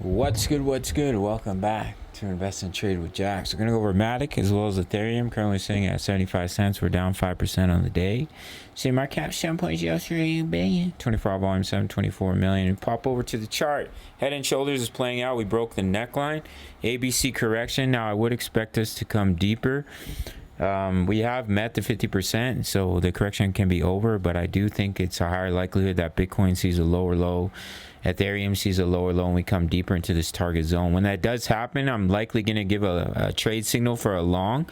What's good? Welcome back to Invest and Trade with Jaxx. We're going to go over Matic as well as Ethereum, currently sitting at 75 cents. We're down 5% on the day. See, market cap 7.03 billion, 24 volume 724 million. We pop over to the chart. Head and shoulders is playing out. We broke the neckline. ABC correction. Now I would expect us to come deeper. We have met the 50%, so the correction can be over, but I do think it's a higher likelihood that Bitcoin sees a lower low, Ethereum sees a lower low, and we come deeper into this target zone. When that does happen, I'm likely going to give a trade signal for a long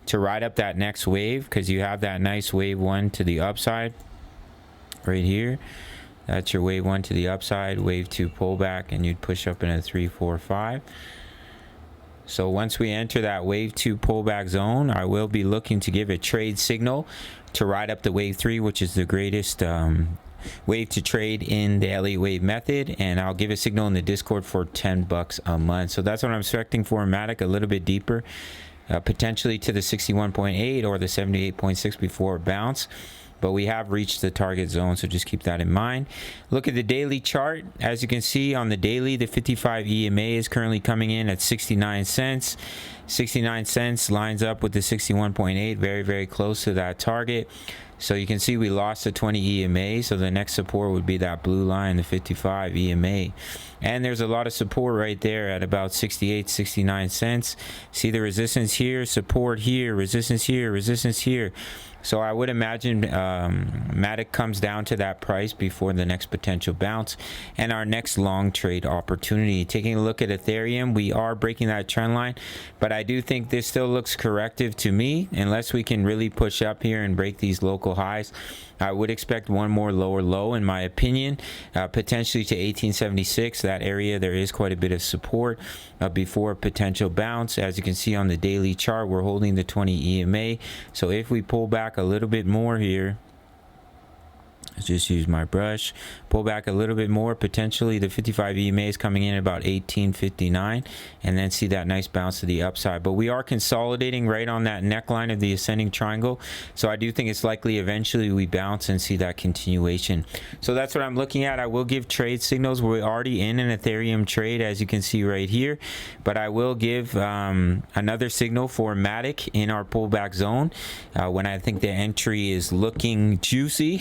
to ride up that next wave, because you have that nice wave one to the upside right here. That's your wave one to the upside, wave two pullback, and you'd push up into 3, 4, 5. So once we enter that wave 2 pullback zone, I will be looking to give a trade signal to ride up the wave 3, which is the greatest wave to trade in the Elliott wave method, and I'll give a signal in the Discord for $10 a month. So that's what I'm expecting for Matic, a little bit deeper, potentially to the 61.8 or the 78.6 before it bounce. But we have reached the target zone, so just keep that in mind. Look at the daily chart. As you can see on the daily, the 55 EMA is currently coming in at 69 cents. 69 cents lines up with the 61.8, very, very close to that target. So you can see we lost the 20 EMA, so the next support would be that blue line, the 55 EMA. And there's a lot of support right there at about 68, 69 cents. See the resistance here, support here, resistance here, resistance here. So I would imagine Matic comes down to that price before the next potential bounce and our next long trade opportunity. Taking a look at Ethereum, we are breaking that trend line, but I do think this still looks corrective to me. Unless we can really push up here and break these local highs, I would expect one more lower low, in my opinion, potentially to 1876. That area, there is quite a bit of support before a potential bounce. As you can see on the daily chart, we're holding the 20 EMA. So if we pull back a little bit more here, let's just use my brush, pull back a little bit more, potentially the 55 EMA is coming in at about 1859, and then see that nice bounce to the upside. But we are consolidating right on that neckline of the ascending triangle, so I do think it's likely eventually we bounce and see that continuation. So that's what I'm looking at. I will give trade signals. We're already in an Ethereum trade, as you can see right here, but I will give another signal for Matic in our pullback zone when I think the entry is looking juicy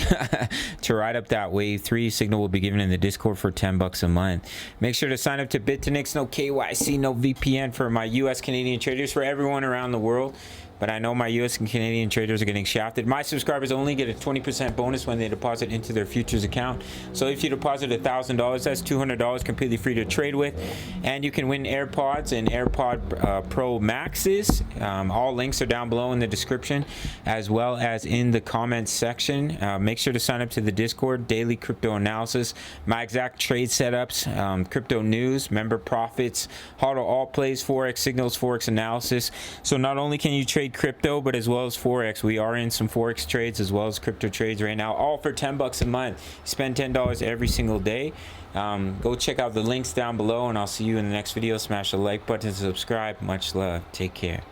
to ride up that wave 3. Signal will be given in the Discord for $10 a month. Make sure to sign up to Bitonix. No KYC, no VPN for my US Canadian traders, for everyone around the world. But I know my US and Canadian traders are getting shafted. My subscribers only get a 20% bonus when they deposit into their futures account. So if you deposit $1,000, that's $200 completely free to trade with. And you can win AirPods and AirPod Pro Maxes. All links are down below in the description, as well as in the comments section. Make sure to sign up to the Discord, daily crypto analysis, my exact trade setups, crypto news, member profits, how to all plays, Forex signals, Forex analysis. So not only can you trade crypto, but as well as Forex. We are in some Forex trades as well as crypto trades right now, all for $10 a month. Spend $10 every single day. Go check out the links down below, and I'll see you in the next video. Smash the like button, subscribe. Much love. Take care.